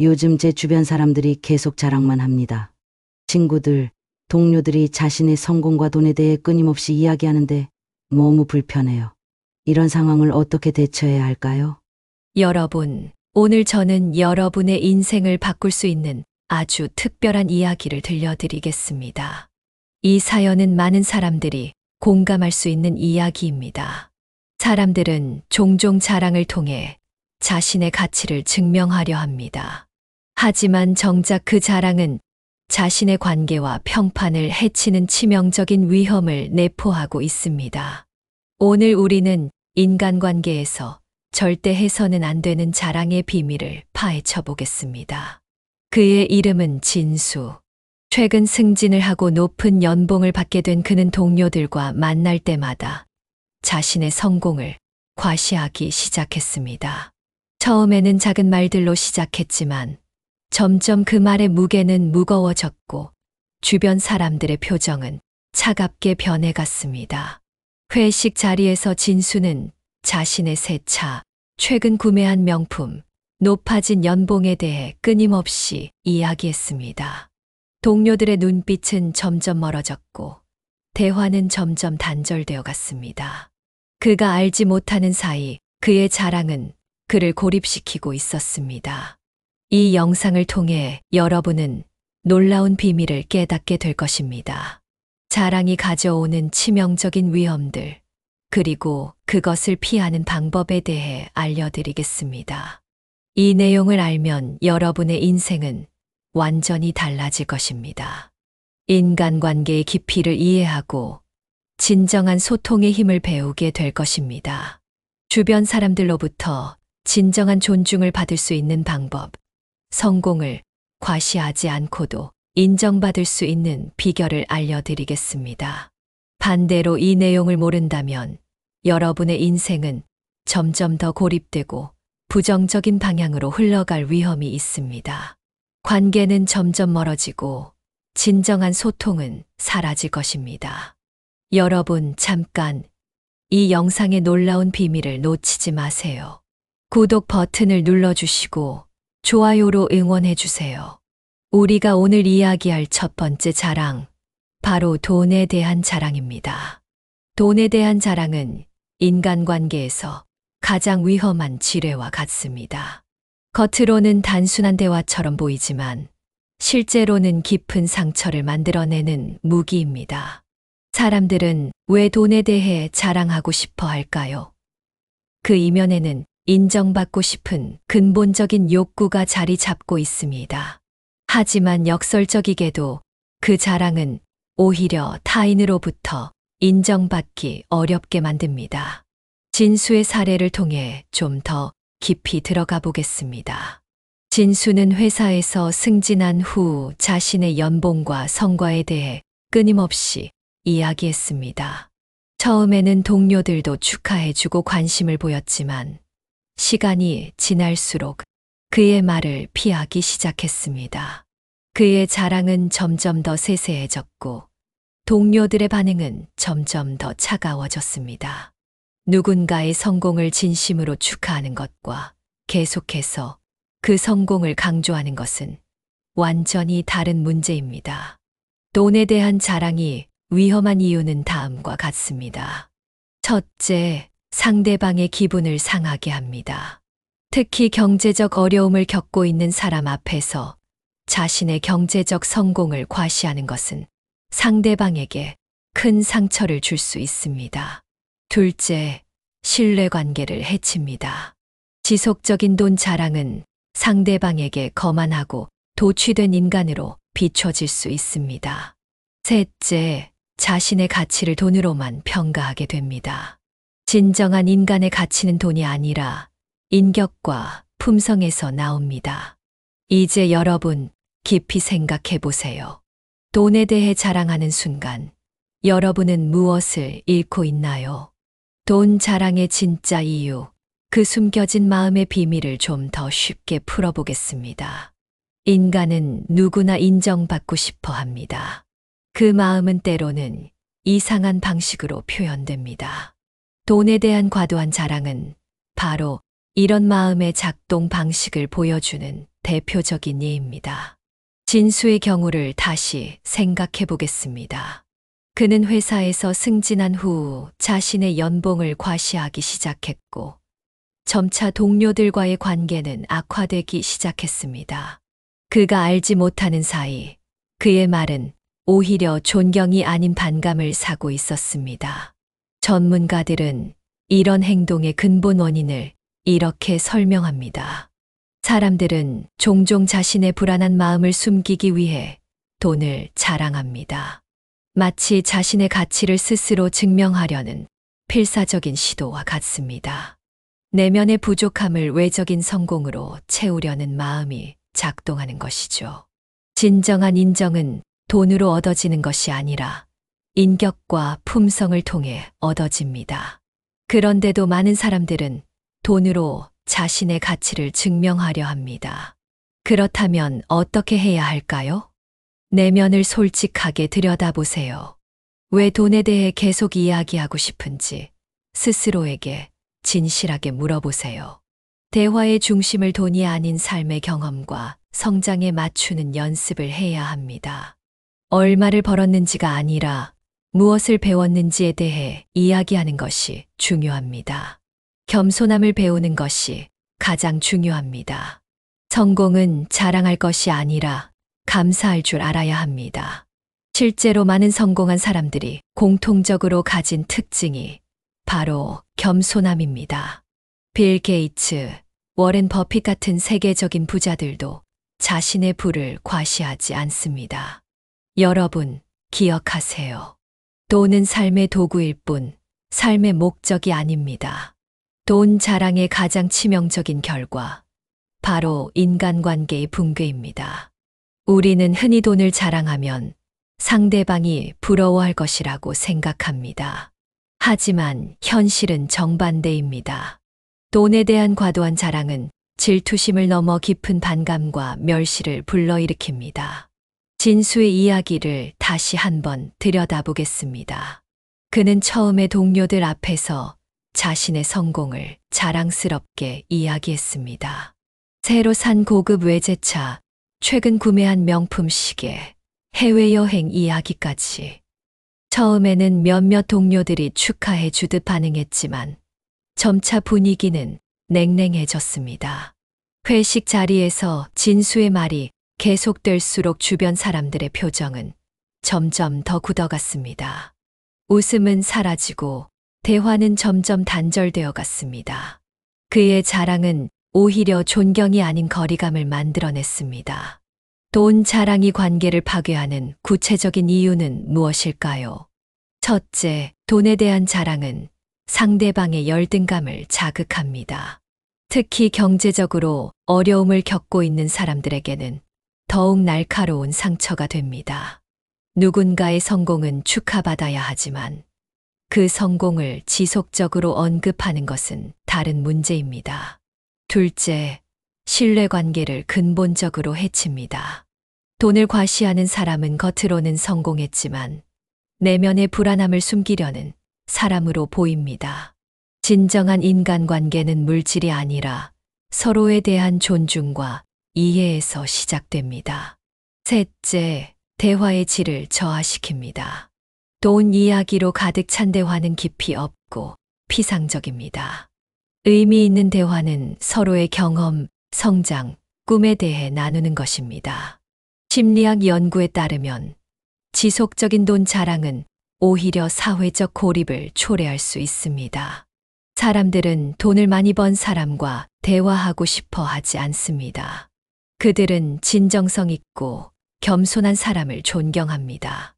요즘 제 주변 사람들이 계속 자랑만 합니다. 친구들, 동료들이 자신의 성공과 돈에 대해 끊임없이 이야기하는데 너무 불편해요. 이런 상황을 어떻게 대처해야 할까요? 여러분, 오늘 저는 여러분의 인생을 바꿀 수 있는 아주 특별한 이야기를 들려드리겠습니다. 이 사연은 많은 사람들이 공감할 수 있는 이야기입니다. 사람들은 종종 자랑을 통해 자신의 가치를 증명하려 합니다. 하지만 정작 그 자랑은 자신의 관계와 평판을 해치는 치명적인 위험을 내포하고 있습니다. 오늘 우리는 인간관계에서 절대 해서는 안 되는 자랑의 비밀을 파헤쳐 보겠습니다. 그의 이름은 진수. 최근 승진을 하고 높은 연봉을 받게 된 그는 동료들과 만날 때마다 자신의 성공을 과시하기 시작했습니다. 처음에는 작은 말들로 시작했지만 점점 그 말의 무게는 무거워졌고 주변 사람들의 표정은 차갑게 변해갔습니다. 회식 자리에서 진수는 자신의 새 차, 최근 구매한 명품, 높아진 연봉에 대해 끊임없이 이야기했습니다. 동료들의 눈빛은 점점 멀어졌고 대화는 점점 단절되어 갔습니다. 그가 알지 못하는 사이 그의 자랑은 그를 고립시키고 있었습니다. 이 영상을 통해 여러분은 놀라운 비밀을 깨닫게 될 것입니다. 자랑이 가져오는 치명적인 위험들, 그리고 그것을 피하는 방법에 대해 알려드리겠습니다. 이 내용을 알면 여러분의 인생은 완전히 달라질 것입니다. 인간관계의 깊이를 이해하고 진정한 소통의 힘을 배우게 될 것입니다. 주변 사람들로부터 진정한 존중을 받을 수 있는 방법, 성공을 과시하지 않고도 인정받을 수 있는 비결을 알려드리겠습니다. 반대로 이 내용을 모른다면 여러분의 인생은 점점 더 고립되고 부정적인 방향으로 흘러갈 위험이 있습니다. 관계는 점점 멀어지고 진정한 소통은 사라질 것입니다. 여러분, 잠깐 이 영상의 놀라운 비밀을 놓치지 마세요. 구독 버튼을 눌러주시고 좋아요로 응원해주세요. 우리가 오늘 이야기할 첫 번째 자랑, 바로 돈에 대한 자랑입니다. 돈에 대한 자랑은 인간관계에서 가장 위험한 지뢰와 같습니다. 겉으로는 단순한 대화처럼 보이지만 실제로는 깊은 상처를 만들어내는 무기입니다. 사람들은 왜 돈에 대해 자랑하고 싶어 할까요? 그 이면에는 인정받고 싶은 근본적인 욕구가 자리 잡고 있습니다. 하지만 역설적이게도 그 자랑은 오히려 타인으로부터 인정받기 어렵게 만듭니다. 진수의 사례를 통해 좀 더 깊이 들어가 보겠습니다. 진수는 회사에서 승진한 후 자신의 연봉과 성과에 대해 끊임없이 이야기했습니다. 처음에는 동료들도 축하해주고 관심을 보였지만 시간이 지날수록 그의 말을 피하기 시작했습니다. 그의 자랑은 점점 더 세세해졌고 동료들의 반응은 점점 더 차가워졌습니다. 누군가의 성공을 진심으로 축하하는 것과 계속해서 그 성공을 강조하는 것은 완전히 다른 문제입니다. 돈에 대한 자랑이 위험한 이유는 다음과 같습니다. 첫째, 상대방의 기분을 상하게 합니다. 특히 경제적 어려움을 겪고 있는 사람 앞에서 자신의 경제적 성공을 과시하는 것은 상대방에게 큰 상처를 줄 수 있습니다. 둘째, 신뢰관계를 해칩니다. 지속적인 돈 자랑은 상대방에게 거만하고 도취된 인간으로 비춰질 수 있습니다. 셋째, 자신의 가치를 돈으로만 평가하게 됩니다. 진정한 인간의 가치는 돈이 아니라 인격과 품성에서 나옵니다. 이제 여러분 깊이 생각해 보세요. 돈에 대해 자랑하는 순간 여러분은 무엇을 잃고 있나요? 돈 자랑의 진짜 이유, 그 숨겨진 마음의 비밀을 좀 더 쉽게 풀어보겠습니다. 인간은 누구나 인정받고 싶어 합니다. 그 마음은 때로는 이상한 방식으로 표현됩니다. 돈에 대한 과도한 자랑은 바로 이런 마음의 작동 방식을 보여주는 대표적인 예입니다. 진수의 경우를 다시 생각해 보겠습니다. 그는 회사에서 승진한 후 자신의 연봉을 과시하기 시작했고, 점차 동료들과의 관계는 악화되기 시작했습니다. 그가 알지 못하는 사이 그의 말은 오히려 존경이 아닌 반감을 사고 있었습니다. 전문가들은 이런 행동의 근본 원인을 이렇게 설명합니다. 사람들은 종종 자신의 불안한 마음을 숨기기 위해 돈을 자랑합니다. 마치 자신의 가치를 스스로 증명하려는 필사적인 시도와 같습니다. 내면의 부족함을 외적인 성공으로 채우려는 마음이 작동하는 것이죠. 진정한 인정은 돈으로 얻어지는 것이 아니라 인격과 품성을 통해 얻어집니다. 그런데도 많은 사람들은 돈으로 자신의 가치를 증명하려 합니다. 그렇다면 어떻게 해야 할까요? 내면을 솔직하게 들여다보세요. 왜 돈에 대해 계속 이야기하고 싶은지 스스로에게 진실하게 물어보세요. 대화의 중심을 돈이 아닌 삶의 경험과 성장에 맞추는 연습을 해야 합니다. 얼마를 벌었는지가 아니라 무엇을 배웠는지에 대해 이야기하는 것이 중요합니다. 겸손함을 배우는 것이 가장 중요합니다. 성공은 자랑할 것이 아니라 감사할 줄 알아야 합니다. 실제로 많은 성공한 사람들이 공통적으로 가진 특징이 바로 겸손함입니다. 빌 게이츠, 워렌 버핏 같은 세계적인 부자들도 자신의 부를 과시하지 않습니다. 여러분, 기억하세요. 돈은 삶의 도구일 뿐 삶의 목적이 아닙니다. 돈 자랑의 가장 치명적인 결과, 바로 인간관계의 붕괴입니다. 우리는 흔히 돈을 자랑하면 상대방이 부러워할 것이라고 생각합니다. 하지만 현실은 정반대입니다. 돈에 대한 과도한 자랑은 질투심을 넘어 깊은 반감과 멸시를 불러일으킵니다. 진수의 이야기를 다시 한번 들여다보겠습니다. 그는 처음에 동료들 앞에서 자신의 성공을 자랑스럽게 이야기했습니다. 새로 산 고급 외제차, 최근 구매한 명품 시계, 해외여행 이야기까지. 처음에는 몇몇 동료들이 축하해 주듯 반응했지만 점차 분위기는 냉랭해졌습니다. 회식 자리에서 진수의 말이 계속될수록 주변 사람들의 표정은 점점 더 굳어갔습니다. 웃음은 사라지고 대화는 점점 단절되어 갔습니다. 그의 자랑은 오히려 존경이 아닌 거리감을 만들어냈습니다. 돈 자랑이 관계를 파괴하는 구체적인 이유는 무엇일까요? 첫째, 돈에 대한 자랑은 상대방의 열등감을 자극합니다. 특히 경제적으로 어려움을 겪고 있는 사람들에게는 더욱 날카로운 상처가 됩니다. 누군가의 성공은 축하받아야 하지만 그 성공을 지속적으로 언급하는 것은 다른 문제입니다. 둘째, 신뢰관계를 근본적으로 해칩니다. 돈을 과시하는 사람은 겉으로는 성공했지만 내면의 불안함을 숨기려는 사람으로 보입니다. 진정한 인간관계는 물질이 아니라 서로에 대한 존중과 이해에서 시작됩니다. 셋째, 대화의 질을 저하시킵니다. 돈 이야기로 가득 찬 대화는 깊이 없고 피상적입니다. 의미 있는 대화는 서로의 경험, 성장, 꿈에 대해 나누는 것입니다. 심리학 연구에 따르면 지속적인 돈 자랑은 오히려 사회적 고립을 초래할 수 있습니다. 사람들은 돈을 많이 번 사람과 대화하고 싶어 하지 않습니다. 그들은 진정성 있고 겸손한 사람을 존경합니다.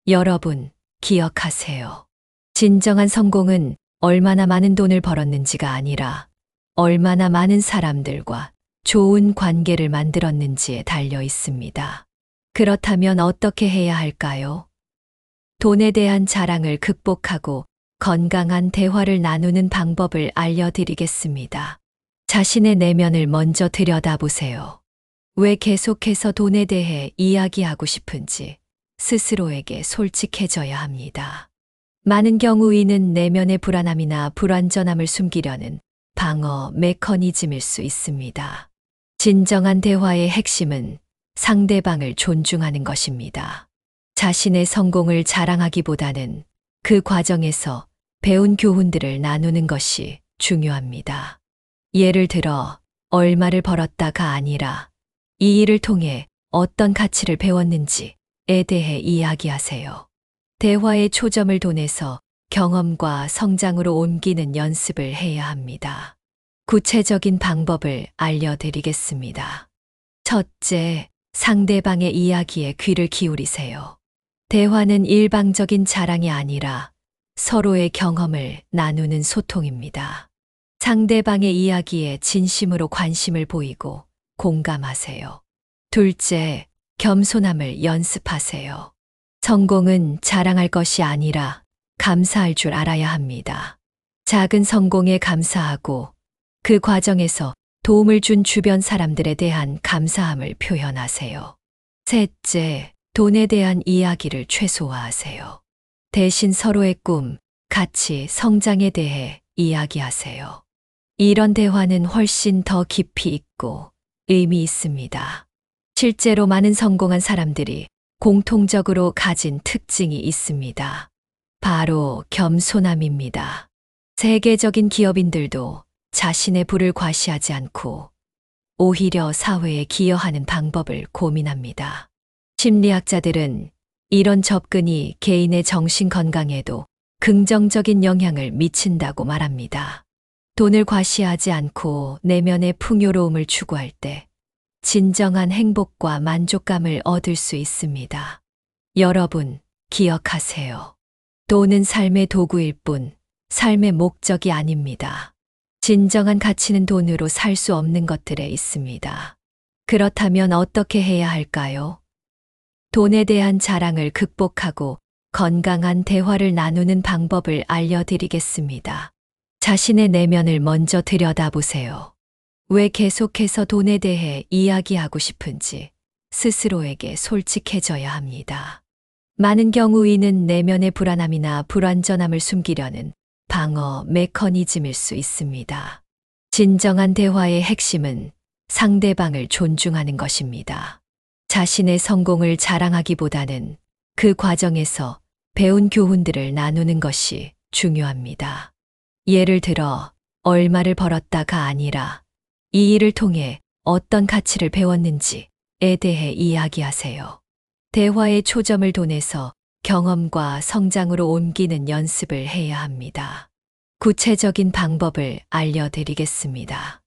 여러분, 기억하세요. 진정한 성공은 얼마나 많은 돈을 벌었는지가 아니라 얼마나 많은 사람들과 좋은 관계를 만들었는지에 달려 있습니다. 그렇다면 어떻게 해야 할까요? 돈에 대한 자랑을 극복하고 건강한 대화를 나누는 방법을 알려드리겠습니다. 자신의 내면을 먼저 들여다보세요. 왜 계속해서 돈에 대해 이야기하고 싶은지 스스로에게 솔직해져야 합니다. 많은 경우 이는 내면의 불안함이나 불완전함을 숨기려는 방어 메커니즘일 수 있습니다. 진정한 대화의 핵심은 상대방을 존중하는 것입니다. 자신의 성공을 자랑하기보다는 그 과정에서 배운 교훈들을 나누는 것이 중요합니다. 예를 들어, 얼마를 벌었다가 아니라 이 일을 통해 어떤 가치를 배웠는지에 대해 이야기하세요. 대화의 초점을 돈에서 경험과 성장으로 옮기는 연습을 해야 합니다. 구체적인 방법을 알려드리겠습니다. 첫째, 상대방의 이야기에 귀를 기울이세요. 대화는 일방적인 자랑이 아니라 서로의 경험을 나누는 소통입니다. 상대방의 이야기에 진심으로 관심을 보이고 공감하세요. 둘째, 겸손함을 연습하세요. 성공은 자랑할 것이 아니라 감사할 줄 알아야 합니다. 작은 성공에 감사하고 그 과정에서 도움을 준 주변 사람들에 대한 감사함을 표현하세요. 셋째, 돈에 대한 이야기를 최소화하세요. 대신 서로의 꿈, 가치, 성장에 대해 이야기하세요. 이런 대화는 훨씬 더 깊이 있고 의미 있습니다. 실제로 많은 성공한 사람들이 공통적으로 가진 특징이 있습니다. 바로 겸손함입니다. 세계적인 기업인들도 자신의 부를 과시하지 않고 오히려 사회에 기여하는 방법을 고민합니다. 심리학자들은 이런 접근이 개인의 정신 건강에도 긍정적인 영향을 미친다고 말합니다. 돈을 과시하지 않고 내면의 풍요로움을 추구할 때 진정한 행복과 만족감을 얻을 수 있습니다. 여러분, 기억하세요. 돈은 삶의 도구일 뿐 삶의 목적이 아닙니다. 진정한 가치는 돈으로 살 수 없는 것들에 있습니다. 그렇다면 어떻게 해야 할까요? 돈에 대한 자랑을 극복하고 건강한 대화를 나누는 방법을 알려드리겠습니다. 자신의 내면을 먼저 들여다보세요. 왜 계속해서 돈에 대해 이야기하고 싶은지 스스로에게 솔직해져야 합니다. 많은 경우 이는 내면의 불안함이나 불완전함을 숨기려는 방어 메커니즘일 수 있습니다. 진정한 대화의 핵심은 상대방을 존중하는 것입니다. 자신의 성공을 자랑하기보다는 그 과정에서 배운 교훈들을 나누는 것이 중요합니다. 예를 들어, 얼마를 벌었다가 아니라 이 일을 통해 어떤 가치를 배웠는지에 대해 이야기하세요. 대화의 초점을 돈에서 경험과 성장으로 옮기는 연습을 해야 합니다. 구체적인 방법을 알려드리겠습니다.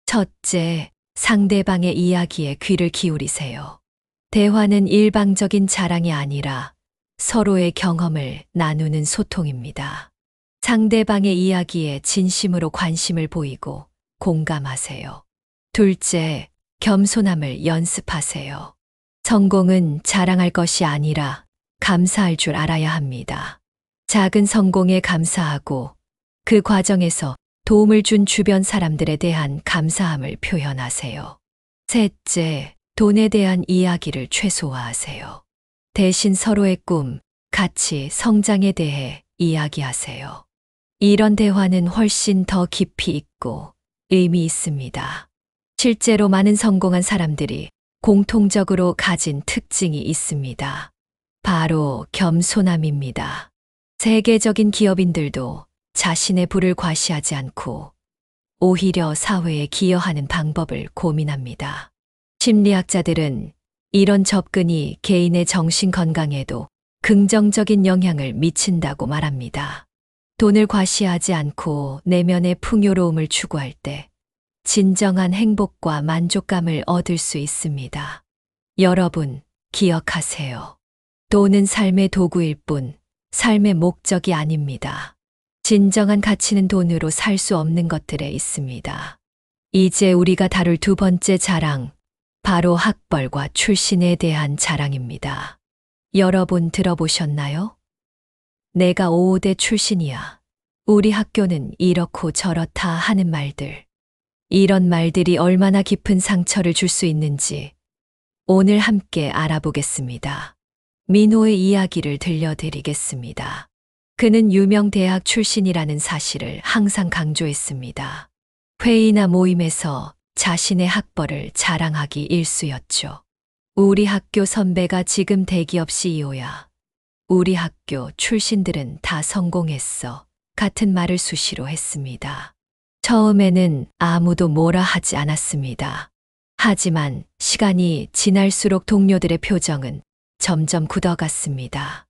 첫째, 상대방의 이야기에 귀를 기울이세요. 대화는 일방적인 자랑이 아니라 서로의 경험을 나누는 소통입니다. 상대방의 이야기에 진심으로 관심을 보이고 공감하세요. 둘째, 겸손함을 연습하세요. 성공은 자랑할 것이 아니라 감사할 줄 알아야 합니다. 작은 성공에 감사하고 그 과정에서 도움을 준 주변 사람들에 대한 감사함을 표현하세요. 셋째, 돈에 대한 이야기를 최소화하세요. 대신 서로의 꿈, 가치, 성장에 대해 이야기하세요. 이런 대화는 훨씬 더 깊이 있고 의미 있습니다. 실제로 많은 성공한 사람들이 공통적으로 가진 특징이 있습니다. 바로 겸손함입니다. 세계적인 기업인들도 자신의 부를 과시하지 않고 오히려 사회에 기여하는 방법을 고민합니다. 심리학자들은 이런 접근이 개인의 정신 건강에도 긍정적인 영향을 미친다고 말합니다. 돈을 과시하지 않고 내면의 풍요로움을 추구할 때 진정한 행복과 만족감을 얻을 수 있습니다. 여러분, 기억하세요. 돈은 삶의 도구일 뿐 삶의 목적이 아닙니다. 진정한 가치는 돈으로 살 수 없는 것들에 있습니다. 이제 우리가 다룰 두 번째 자랑, 바로 학벌과 출신에 대한 자랑입니다. 여러분 들어보셨나요? 내가 5대 출신이야. 우리 학교는 이렇고 저렇다 하는 말들. 이런 말들이 얼마나 깊은 상처를 줄 수 있는지 오늘 함께 알아보겠습니다. 민호의 이야기를 들려드리겠습니다. 그는 유명 대학 출신이라는 사실을 항상 강조했습니다. 회의나 모임에서 자신의 학벌을 자랑하기 일쑤였죠. 우리 학교 선배가 지금 대기업 CEO야. 우리 학교 출신들은 다 성공했어. 같은 말을 수시로 했습니다. 처음에는 아무도 뭐라 하지 않았습니다. 하지만 시간이 지날수록 동료들의 표정은 점점 굳어갔습니다.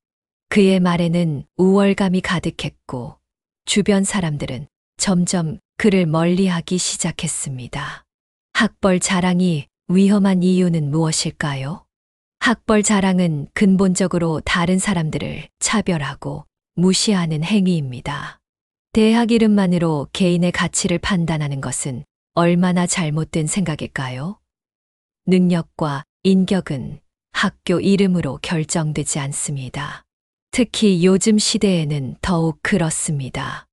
그의 말에는 우월감이 가득했고 주변 사람들은 점점 그를 멀리하기 시작했습니다. 학벌 자랑이 위험한 이유는 무엇일까요? 학벌 자랑은 근본적으로 다른 사람들을 차별하고 무시하는 행위입니다. 대학 이름만으로 개인의 가치를 판단하는 것은 얼마나 잘못된 생각일까요? 능력과 인격은 학교 이름으로 결정되지 않습니다. 특히 요즘 시대에는 더욱 그렇습니다.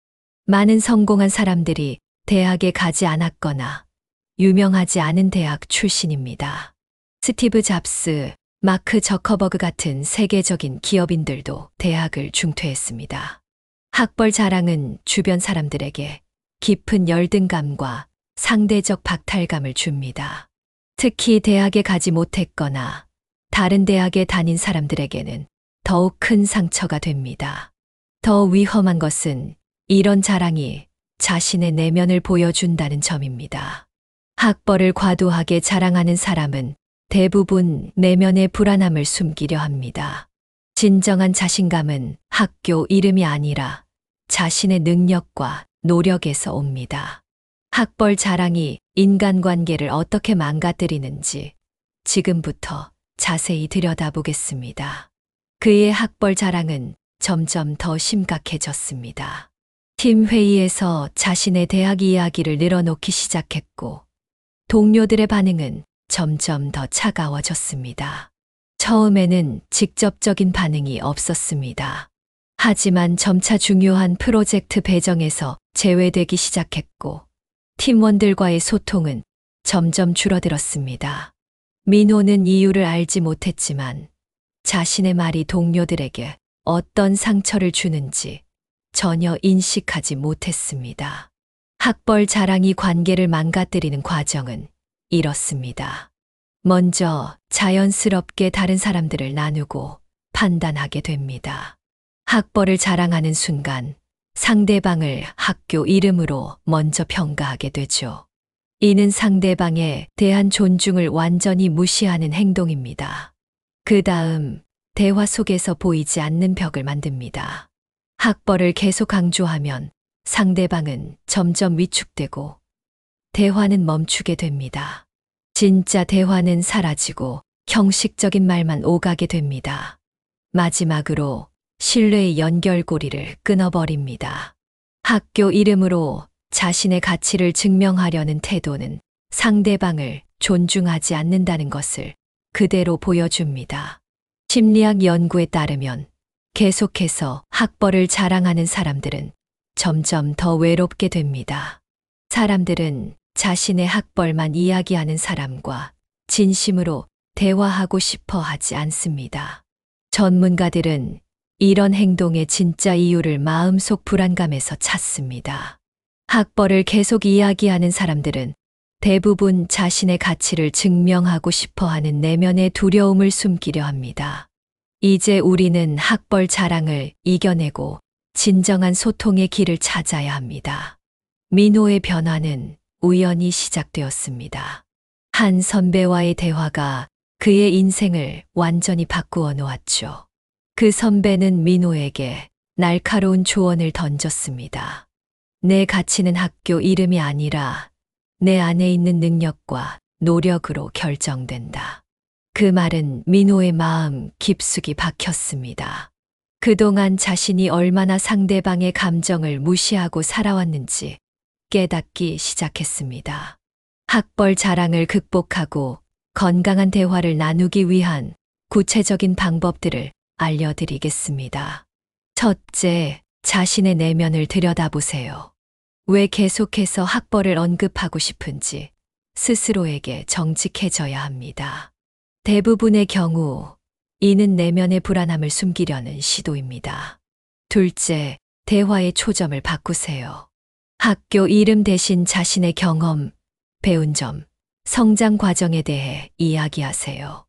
많은 성공한 사람들이 대학에 가지 않았거나 유명하지 않은 대학 출신입니다. 스티브 잡스, 마크 저커버그 같은 세계적인 기업인들도 대학을 중퇴했습니다. 학벌 자랑은 주변 사람들에게 깊은 열등감과 상대적 박탈감을 줍니다. 특히 대학에 가지 못했거나 다른 대학에 다닌 사람들에게는 더욱 큰 상처가 됩니다. 더 위험한 것은 이런 자랑이 자신의 내면을 보여준다는 점입니다. 학벌을 과도하게 자랑하는 사람은 대부분 내면의 불안함을 숨기려 합니다. 진정한 자신감은 학교 이름이 아니라 자신의 능력과 노력에서 옵니다. 학벌 자랑이 인간관계를 어떻게 망가뜨리는지 지금부터 자세히 들여다보겠습니다. 그의 학벌 자랑은 점점 더 심각해졌습니다. 팀 회의에서 자신의 대학 이야기를 늘어놓기 시작했고 동료들의 반응은 점점 더 차가워졌습니다. 처음에는 직접적인 반응이 없었습니다. 하지만 점차 중요한 프로젝트 배정에서 제외되기 시작했고 팀원들과의 소통은 점점 줄어들었습니다. 민호는 이유를 알지 못했지만 자신의 말이 동료들에게 어떤 상처를 주는지 전혀 인식하지 못했습니다. 학벌 자랑이 관계를 망가뜨리는 과정은 이렇습니다. 먼저 자연스럽게 다른 사람들을 나누고 판단하게 됩니다. 학벌을 자랑하는 순간 상대방을 학교 이름으로 먼저 평가하게 되죠. 이는 상대방에 대한 존중을 완전히 무시하는 행동입니다. 그 다음 대화 속에서 보이지 않는 벽을 만듭니다. 학벌을 계속 강조하면 상대방은 점점 위축되고 대화는 멈추게 됩니다. 진짜 대화는 사라지고 형식적인 말만 오가게 됩니다. 마지막으로 신뢰의 연결고리를 끊어버립니다. 학교 이름으로 자신의 가치를 증명하려는 태도는 상대방을 존중하지 않는다는 것을 그대로 보여줍니다. 심리학 연구에 따르면 계속해서 학벌을 자랑하는 사람들은 점점 더 외롭게 됩니다. 사람들은 자신의 학벌만 이야기하는 사람과 진심으로 대화하고 싶어 하지 않습니다. 전문가들은 이런 행동의 진짜 이유를 마음속 불안감에서 찾습니다. 학벌을 계속 이야기하는 사람들은 대부분 자신의 가치를 증명하고 싶어 하는 내면의 두려움을 숨기려 합니다. 이제 우리는 학벌 자랑을 이겨내고 진정한 소통의 길을 찾아야 합니다. 민호의 변화는 우연히 시작되었습니다. 한 선배와의 대화가 그의 인생을 완전히 바꾸어 놓았죠. 그 선배는 민호에게 날카로운 조언을 던졌습니다. 내 가치는 학교 이름이 아니라 내 안에 있는 능력과 노력으로 결정된다. 그 말은 민호의 마음 깊숙이 박혔습니다. 그동안 자신이 얼마나 상대방의 감정을 무시하고 살아왔는지 깨닫기 시작했습니다. 학벌 자랑을 극복하고 건강한 대화를 나누기 위한 구체적인 방법들을 알려드리겠습니다. 첫째, 자신의 내면을 들여다보세요. 왜 계속해서 학벌을 언급하고 싶은지 스스로에게 정직해져야 합니다. 대부분의 경우 이는 내면의 불안함을 숨기려는 시도입니다. 둘째, 대화의 초점을 바꾸세요. 학교 이름 대신 자신의 경험, 배운 점, 성장 과정에 대해 이야기하세요.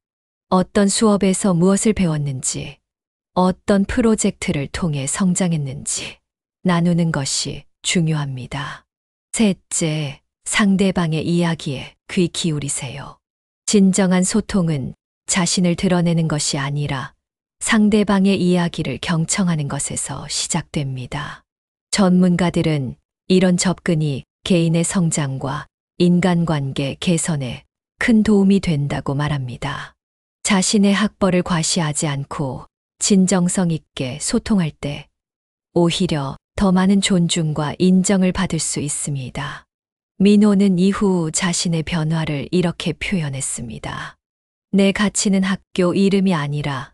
어떤 수업에서 무엇을 배웠는지, 어떤 프로젝트를 통해 성장했는지 나누는 것이 중요합니다. 셋째, 상대방의 이야기에 귀 기울이세요. 진정한 소통은 자신을 드러내는 것이 아니라 상대방의 이야기를 경청하는 것에서 시작됩니다. 전문가들은 이런 접근이 개인의 성장과 인간관계 개선에 큰 도움이 된다고 말합니다. 자신의 학벌을 과시하지 않고 진정성 있게 소통할 때 오히려 더 많은 존중과 인정을 받을 수 있습니다. 민호는 이후 자신의 변화를 이렇게 표현했습니다. 내 가치는 학교 이름이 아니라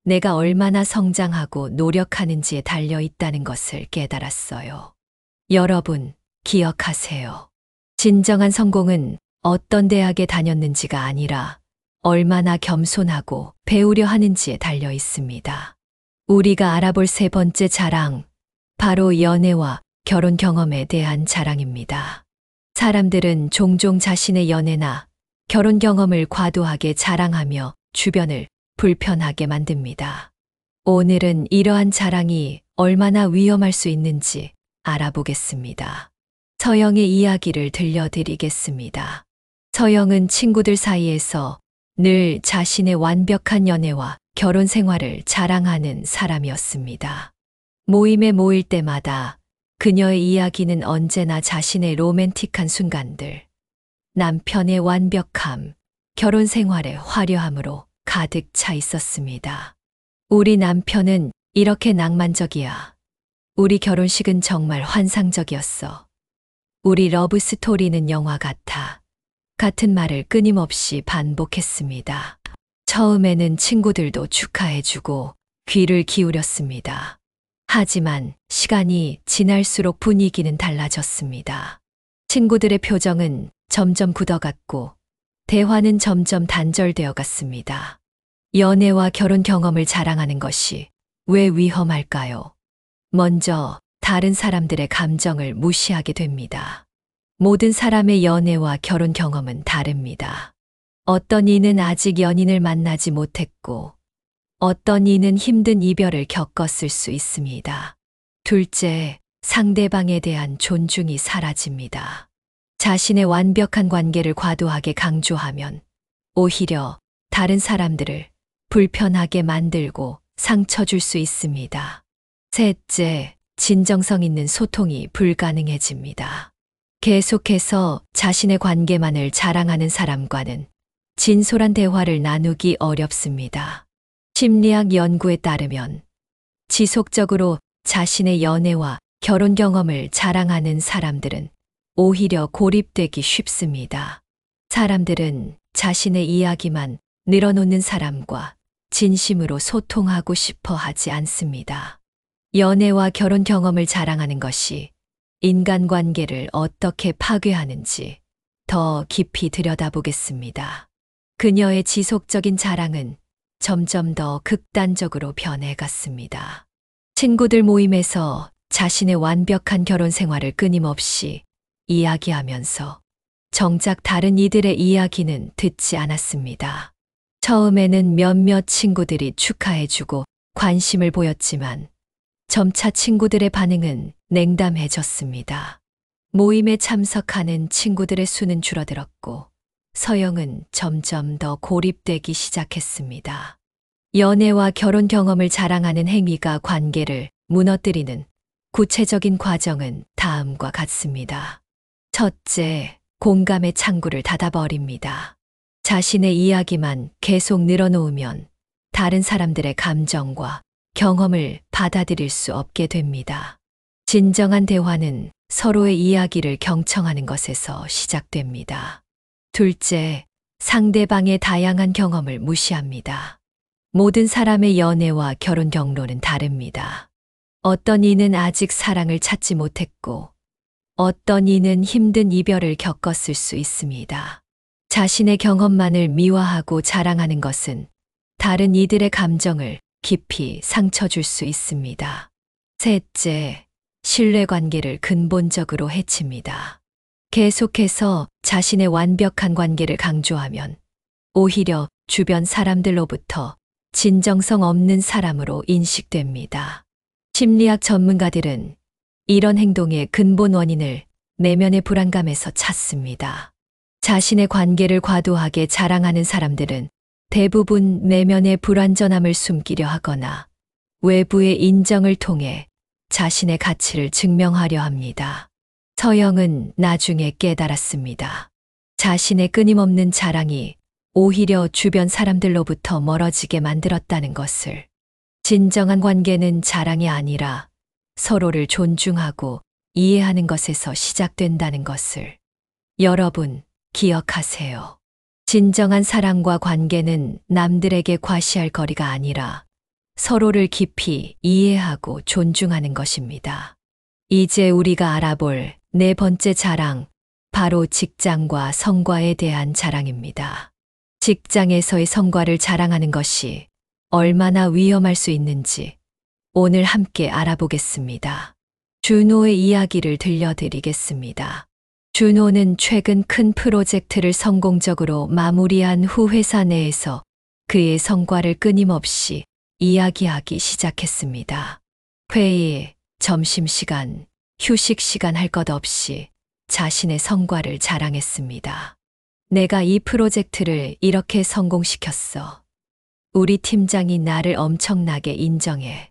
내가 얼마나 성장하고 노력하는지에 달려 있다는 것을 깨달았어요. 여러분, 기억하세요. 진정한 성공은 어떤 대학에 다녔는지가 아니라 얼마나 겸손하고 배우려 하는지에 달려 있습니다. 우리가 알아볼 세 번째 자랑, 바로 연애와 결혼 경험에 대한 자랑입니다. 사람들은 종종 자신의 연애나 결혼 경험을 과도하게 자랑하며 주변을 불편하게 만듭니다. 오늘은 이러한 자랑이 얼마나 위험할 수 있는지 알아보겠습니다. 서영의 이야기를 들려드리겠습니다. 서영은 친구들 사이에서 늘 자신의 완벽한 연애와 결혼 생활을 자랑하는 사람이었습니다. 모임에 모일 때마다 그녀의 이야기는 언제나 자신의 로맨틱한 순간들, 남편의 완벽함, 결혼 생활의 화려함으로 가득 차 있었습니다. 우리 남편은 이렇게 낭만적이야. 우리 결혼식은 정말 환상적이었어. 우리 러브 스토리는 영화 같아. 같은 말을 끊임없이 반복했습니다. 처음에는 친구들도 축하해주고 귀를 기울였습니다. 하지만 시간이 지날수록 분위기는 달라졌습니다. 친구들의 표정은 점점 굳어갔고 대화는 점점 단절되어 갔습니다. 연애와 결혼 경험을 자랑하는 것이 왜 위험할까요? 먼저 다른 사람들의 감정을 무시하게 됩니다. 모든 사람의 연애와 결혼 경험은 다릅니다. 어떤 이는 아직 연인을 만나지 못했고 어떤 이는 힘든 이별을 겪었을 수 있습니다. 둘째, 상대방에 대한 존중이 사라집니다. 자신의 완벽한 관계를 과도하게 강조하면 오히려 다른 사람들을 불편하게 만들고 상처 줄 수 있습니다. 셋째, 진정성 있는 소통이 불가능해집니다. 계속해서 자신의 관계만을 자랑하는 사람과는 진솔한 대화를 나누기 어렵습니다. 심리학 연구에 따르면 지속적으로 자신의 연애와 결혼 경험을 자랑하는 사람들은 오히려 고립되기 쉽습니다. 사람들은 자신의 이야기만 늘어놓는 사람과 진심으로 소통하고 싶어 하지 않습니다. 연애와 결혼 경험을 자랑하는 것이 인간관계를 어떻게 파괴하는지 더 깊이 들여다보겠습니다. 그녀의 지속적인 자랑은 점점 더 극단적으로 변해갔습니다. 친구들 모임에서 자신의 완벽한 결혼 생활을 끊임없이 이야기하면서 정작 다른 이들의 이야기는 듣지 않았습니다. 처음에는 몇몇 친구들이 축하해주고 관심을 보였지만 점차 친구들의 반응은 냉담해졌습니다. 모임에 참석하는 친구들의 수는 줄어들었고 서영은 점점 더 고립되기 시작했습니다. 연애와 결혼 경험을 자랑하는 행위가 관계를 무너뜨리는 구체적인 과정은 다음과 같습니다. 첫째, 공감의 창구를 닫아버립니다. 자신의 이야기만 계속 늘어놓으면 다른 사람들의 감정과 경험을 받아들일 수 없게 됩니다. 진정한 대화는 서로의 이야기를 경청하는 것에서 시작됩니다. 둘째, 상대방의 다양한 경험을 무시합니다. 모든 사람의 연애와 결혼 경로는 다릅니다. 어떤 이는 아직 사랑을 찾지 못했고, 어떤 이는 힘든 이별을 겪었을 수 있습니다. 자신의 경험만을 미화하고 자랑하는 것은 다른 이들의 감정을 깊이 상처 줄 수 있습니다. 셋째, 신뢰관계를 근본적으로 해칩니다. 계속해서 자신의 완벽한 관계를 강조하면 오히려 주변 사람들로부터 진정성 없는 사람으로 인식됩니다. 심리학 전문가들은 이런 행동의 근본 원인을 내면의 불안감에서 찾습니다. 자신의 관계를 과도하게 자랑하는 사람들은 대부분 내면의 불완전함을 숨기려 하거나 외부의 인정을 통해 자신의 가치를 증명하려 합니다. 서영은 나중에 깨달았습니다. 자신의 끊임없는 자랑이 오히려 주변 사람들로부터 멀어지게 만들었다는 것을. 진정한 관계는 자랑이 아니라 서로를 존중하고 이해하는 것에서 시작된다는 것을 여러분 기억하세요. 진정한 사랑과 관계는 남들에게 과시할 거리가 아니라 서로를 깊이 이해하고 존중하는 것입니다. 이제 우리가 알아볼 네 번째 자랑, 바로 직장과 성과에 대한 자랑입니다. 직장에서의 성과를 자랑하는 것이 얼마나 위험할 수 있는지 오늘 함께 알아보겠습니다. 준호의 이야기를 들려드리겠습니다. 준호는 최근 큰 프로젝트를 성공적으로 마무리한 후 회사 내에서 그의 성과를 끊임없이 이야기하기 시작했습니다. 회의, 점심시간, 휴식시간 할 것 없이 자신의 성과를 자랑했습니다. 내가 이 프로젝트를 이렇게 성공시켰어. 우리 팀장이 나를 엄청나게 인정해.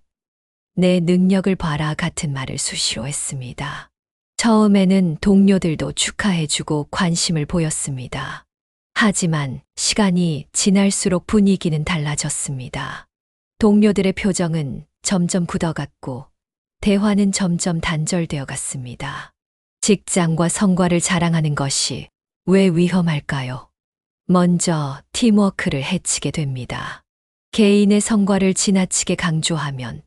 내 능력을 봐라 같은 말을 수시로 했습니다. 처음에는 동료들도 축하해주고 관심을 보였습니다. 하지만 시간이 지날수록 분위기는 달라졌습니다. 동료들의 표정은 점점 굳어갔고 대화는 점점 단절되어 갔습니다. 직장과 성과를 자랑하는 것이 왜 위험할까요? 먼저 팀워크를 해치게 됩니다. 개인의 성과를 지나치게 강조하면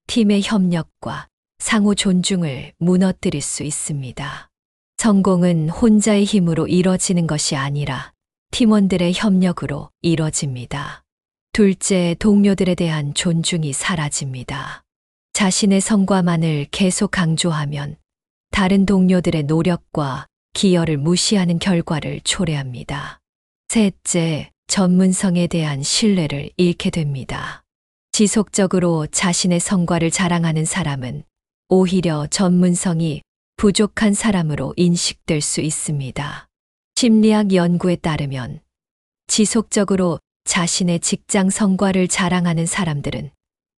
팀의 협력과 상호 존중을 무너뜨릴 수 있습니다. 성공은 혼자의 힘으로 이뤄지는 것이 아니라 팀원들의 협력으로 이뤄집니다. 둘째, 동료들에 대한 존중이 사라집니다. 자신의 성과만을 계속 강조하면 다른 동료들의 노력과 기여를 무시하는 결과를 초래합니다. 셋째, 전문성에 대한 신뢰를 잃게 됩니다. 지속적으로 자신의 성과를 자랑하는 사람은 오히려 전문성이 부족한 사람으로 인식될 수 있습니다. 심리학 연구에 따르면 지속적으로 자신의 직장 성과를 자랑하는 사람들은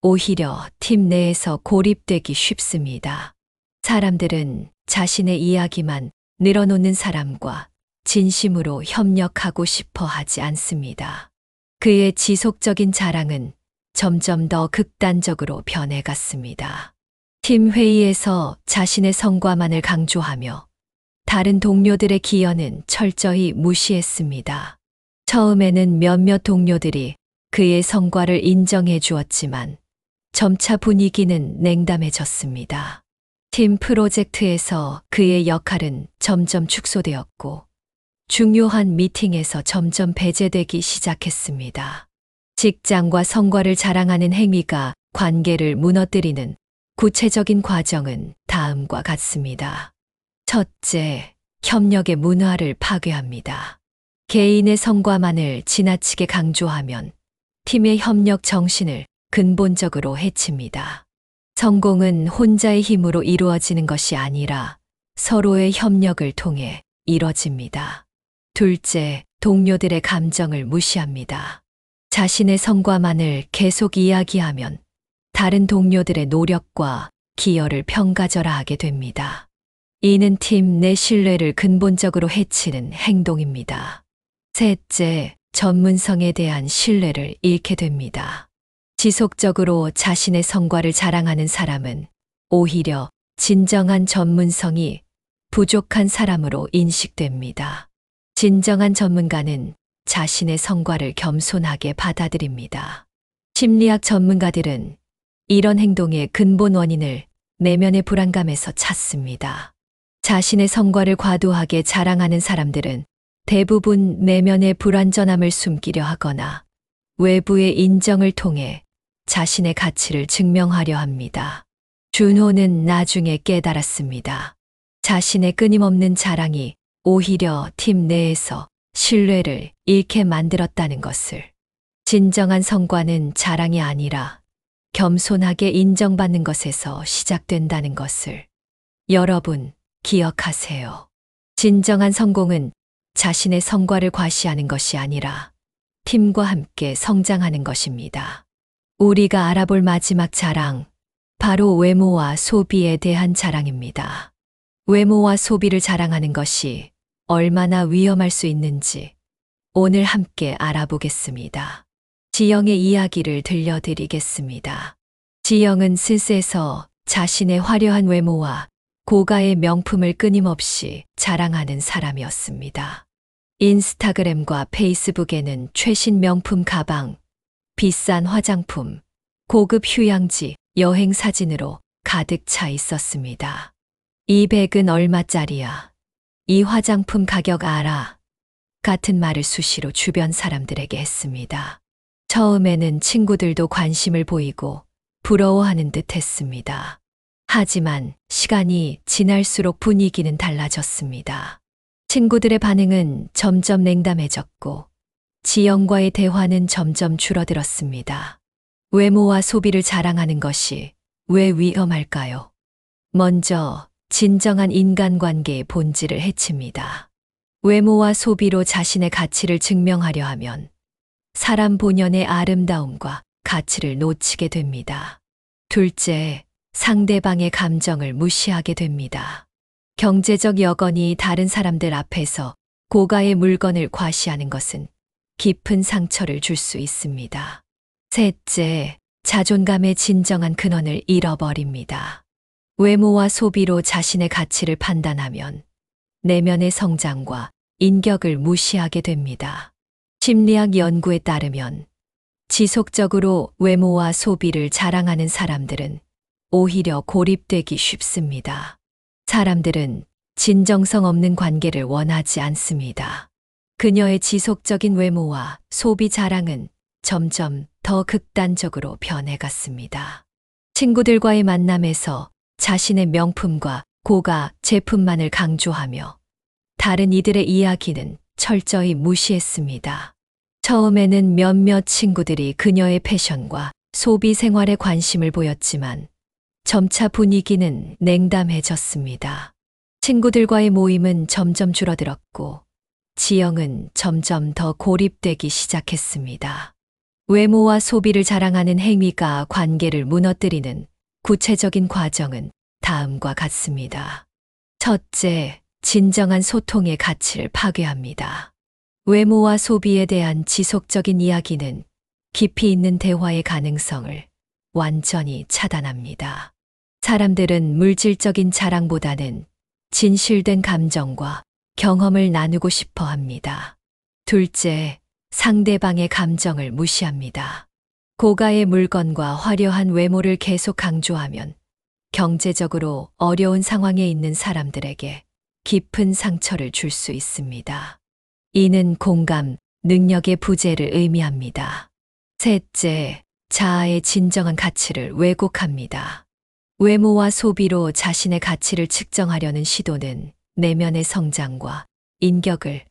오히려 팀 내에서 고립되기 쉽습니다. 사람들은 자신의 이야기만 늘어놓는 사람과 진심으로 협력하고 싶어 하지 않습니다. 그의 지속적인 자랑은 점점 더 극단적으로 변해갔습니다. 팀 회의에서 자신의 성과만을 강조하며 다른 동료들의 기여는 철저히 무시했습니다. 처음에는 몇몇 동료들이 그의 성과를 인정해 주었지만 점차 분위기는 냉담해졌습니다. 팀 프로젝트에서 그의 역할은 점점 축소되었고 중요한 미팅에서 점점 배제되기 시작했습니다. 직장과 성과를 자랑하는 행위가 관계를 무너뜨리는 구체적인 과정은 다음과 같습니다. 첫째, 협력의 문화를 파괴합니다. 개인의 성과만을 지나치게 강조하면 팀의 협력 정신을 근본적으로 해칩니다. 성공은 혼자의 힘으로 이루어지는 것이 아니라 서로의 협력을 통해 이뤄집니다. 둘째, 동료들의 감정을 무시합니다. 자신의 성과만을 계속 이야기하면 다른 동료들의 노력과 기여를 평가절하하게 됩니다. 이는 팀 내 신뢰를 근본적으로 해치는 행동입니다. 셋째, 전문성에 대한 신뢰를 잃게 됩니다. 지속적으로 자신의 성과를 자랑하는 사람은 오히려 진정한 전문성이 부족한 사람으로 인식됩니다. 진정한 전문가는 자신의 성과를 겸손하게 받아들입니다. 심리학 전문가들은 이런 행동의 근본 원인을 내면의 불안감에서 찾습니다. 자신의 성과를 과도하게 자랑하는 사람들은 대부분 내면의 불완전함을 숨기려 하거나 외부의 인정을 통해 자신의 가치를 증명하려 합니다. 준호는 나중에 깨달았습니다. 자신의 끊임없는 자랑이 오히려 팀 내에서 신뢰를 잃게 만들었다는 것을. 진정한 성과는 자랑이 아니라 겸손하게 인정받는 것에서 시작된다는 것을. 여러분, 기억하세요. 진정한 성공은 자신의 성과를 과시하는 것이 아니라 팀과 함께 성장하는 것입니다. 우리가 알아볼 마지막 자랑, 바로 외모와 소비에 대한 자랑입니다. 외모와 소비를 자랑하는 것이 얼마나 위험할 수 있는지 오늘 함께 알아보겠습니다. 지영의 이야기를 들려드리겠습니다. 지영은 스스에서 자신의 화려한 외모와 고가의 명품을 끊임없이 자랑하는 사람이었습니다. 인스타그램과 페이스북에는 최신 명품 가방, 비싼 화장품, 고급 휴양지, 여행 사진으로 가득 차 있었습니다. 이 백은 얼마짜리야? 이 화장품 가격 알아? 같은 말을 수시로 주변 사람들에게 했습니다. 처음에는 친구들도 관심을 보이고 부러워하는 듯 했습니다. 하지만 시간이 지날수록 분위기는 달라졌습니다. 친구들의 반응은 점점 냉담해졌고 지영과의 대화는 점점 줄어들었습니다. 외모와 소비를 자랑하는 것이 왜 위험할까요? 먼저 진정한 인간관계의 본질을 해칩니다. 외모와 소비로 자신의 가치를 증명하려 하면 사람 본연의 아름다움과 가치를 놓치게 됩니다. 둘째, 상대방의 감정을 무시하게 됩니다. 경제적 여건이 다른 사람들 앞에서 고가의 물건을 과시하는 것은 깊은 상처를 줄 수 있습니다. 셋째, 자존감의 진정한 근원을 잃어버립니다. 외모와 소비로 자신의 가치를 판단하면 내면의 성장과 인격을 무시하게 됩니다. 심리학 연구에 따르면 지속적으로 외모와 소비를 자랑하는 사람들은 오히려 고립되기 쉽습니다. 사람들은 진정성 없는 관계를 원하지 않습니다. 그녀의 지속적인 외모와 소비 자랑은 점점 더 극단적으로 변해갔습니다. 친구들과의 만남에서 자신의 명품과 고가 제품만을 강조하며 다른 이들의 이야기는 철저히 무시했습니다. 처음에는 몇몇 친구들이 그녀의 패션과 소비 생활에 관심을 보였지만 점차 분위기는 냉담해졌습니다. 친구들과의 모임은 점점 줄어들었고 지영은 점점 더 고립되기 시작했습니다. 외모와 소비를 자랑하는 행위가 관계를 무너뜨리는 구체적인 과정은 다음과 같습니다. 첫째, 진정한 소통의 가치를 파괴합니다. 외모와 소비에 대한 지속적인 이야기는 깊이 있는 대화의 가능성을 완전히 차단합니다. 사람들은 물질적인 자랑보다는 진실된 감정과 경험을 나누고 싶어 합니다. 둘째, 상대방의 감정을 무시합니다. 고가의 물건과 화려한 외모를 계속 강조하면 경제적으로 어려운 상황에 있는 사람들에게 깊은 상처를 줄 수 있습니다. 이는 공감, 능력의 부재를 의미합니다. 셋째, 자아의 진정한 가치를 왜곡합니다. 외모와 소비로 자신의 가치를 측정하려는 시도는 내면의 성장과 인격을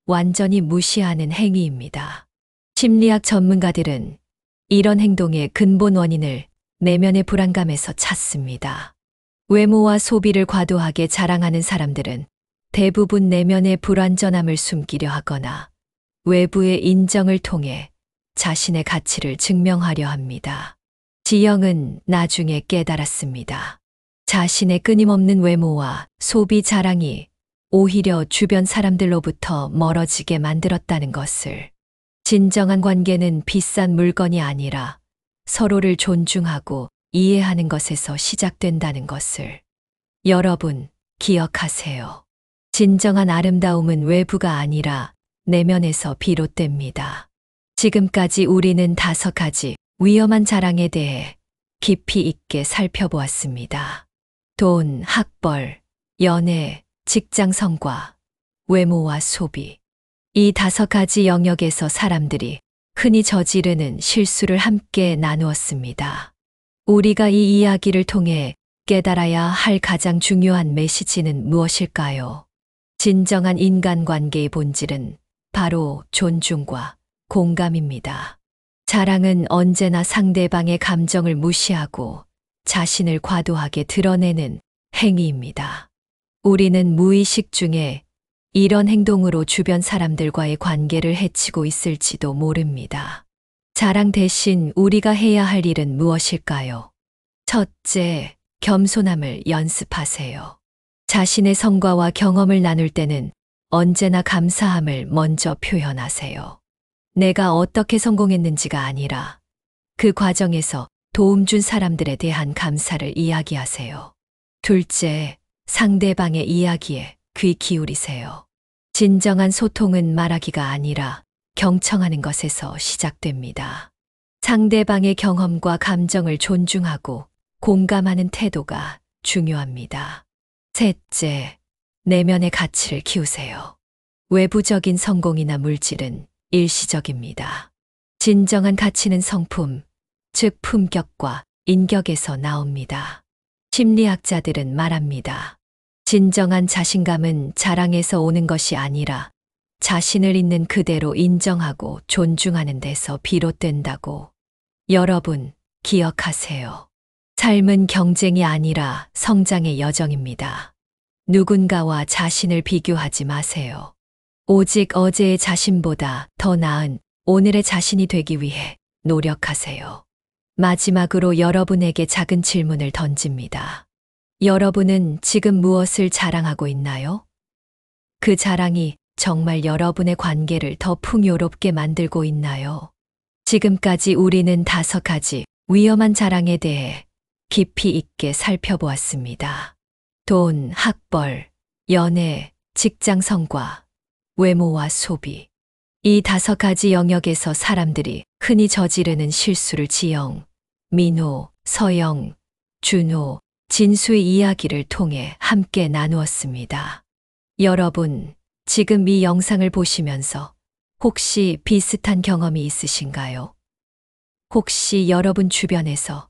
완전히 무시하는 행위입니다. 심리학 전문가들은 이런 행동의 근본 원인을 내면의 불안감에서 찾습니다. 외모와 소비를 과도하게 자랑하는 사람들은 대부분 내면의 불완전함을 숨기려 하거나 외부의 인정을 통해 자신의 가치를 증명하려 합니다. 지영은 나중에 깨달았습니다. 자신의 끊임없는 외모와 소비 자랑이 오히려 주변 사람들로부터 멀어지게 만들었다는 것을. 진정한 관계는 비싼 물건이 아니라 서로를 존중하고 이해하는 것에서 시작된다는 것을. 여러분, 기억하세요. 진정한 아름다움은 외부가 아니라 내면에서 비롯됩니다. 지금까지 우리는 5가지 위험한 자랑에 대해 깊이 있게 살펴보았습니다. 돈, 학벌, 연애, 직장 성과, 외모와 소비. 이 5가지 영역에서 사람들이 흔히 저지르는 실수를 함께 나누었습니다. 우리가 이 이야기를 통해 깨달아야 할 가장 중요한 메시지는 무엇일까요? 진정한 인간관계의 본질은 바로 존중과 공감입니다. 자랑은 언제나 상대방의 감정을 무시하고 자신을 과도하게 드러내는 행위입니다. 우리는 무의식 중에 이런 행동으로 주변 사람들과의 관계를 해치고 있을지도 모릅니다. 자랑 대신 우리가 해야 할 일은 무엇일까요? 첫째, 겸손함을 연습하세요. 자신의 성과와 경험을 나눌 때는 언제나 감사함을 먼저 표현하세요. 내가 어떻게 성공했는지가 아니라 그 과정에서 도움 준 사람들에 대한 감사를 이야기하세요. 둘째, 상대방의 이야기에 귀 기울이세요. 진정한 소통은 말하기가 아니라 경청하는 것에서 시작됩니다. 상대방의 경험과 감정을 존중하고 공감하는 태도가 중요합니다. 셋째, 내면의 가치를 키우세요. 외부적인 성공이나 물질은 일시적입니다. 진정한 가치는 성품, 즉 품격과 인격에서 나옵니다. 심리학자들은 말합니다. 진정한 자신감은 자랑에서 오는 것이 아니라 자신을 있는 그대로 인정하고 존중하는 데서 비롯된다고. 여러분, 기억하세요. 삶은 경쟁이 아니라 성장의 여정입니다. 누군가와 자신을 비교하지 마세요. 오직 어제의 자신보다 더 나은 오늘의 자신이 되기 위해 노력하세요. 마지막으로 여러분에게 작은 질문을 던집니다. 여러분은 지금 무엇을 자랑하고 있나요? 그 자랑이 정말 여러분의 관계를 더 풍요롭게 만들고 있나요? 지금까지 우리는 5가지 위험한 자랑에 대해 깊이 있게 살펴보았습니다. 돈, 학벌, 연애, 직장 성과, 외모와 소비. 이 5가지 영역에서 사람들이 흔히 저지르는 실수를 지영, 민호, 서영, 준호, 진수의 이야기를 통해 함께 나누었습니다. 여러분, 지금 이 영상을 보시면서 혹시 비슷한 경험이 있으신가요? 혹시 여러분 주변에서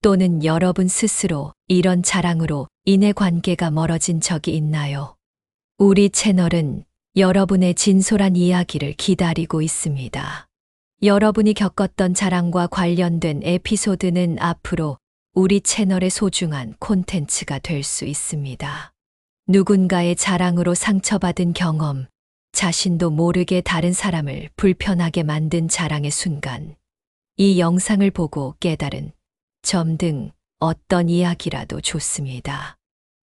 또는 여러분 스스로 이런 자랑으로 인해 관계가 멀어진 적이 있나요? 우리 채널은 여러분의 진솔한 이야기를 기다리고 있습니다. 여러분이 겪었던 자랑과 관련된 에피소드는 앞으로 우리 채널의 소중한 콘텐츠가 될 수 있습니다. 누군가의 자랑으로 상처받은 경험, 자신도 모르게 다른 사람을 불편하게 만든 자랑의 순간, 이 영상을 보고 깨달은 점 등 어떤 이야기라도 좋습니다.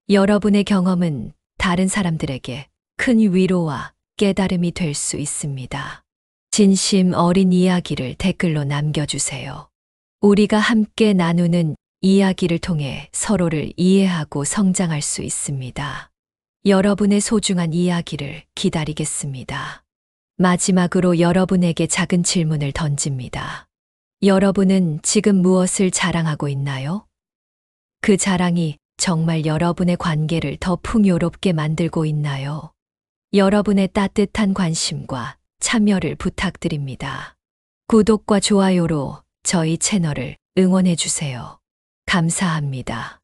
여러분의 경험은 다른 사람들에게 큰 위로와 깨달음이 될 수 있습니다. 진심 어린 이야기를 댓글로 남겨주세요. 우리가 함께 나누는 이야기를 통해 서로를 이해하고 성장할 수 있습니다. 여러분의 소중한 이야기를 기다리겠습니다. 마지막으로 여러분에게 작은 질문을 던집니다. 여러분은 지금 무엇을 자랑하고 있나요? 그 자랑이 정말 여러분의 관계를 더 풍요롭게 만들고 있나요? 여러분의 따뜻한 관심과 참여를 부탁드립니다. 구독과 좋아요로 저희 채널을 응원해 주세요. 감사합니다.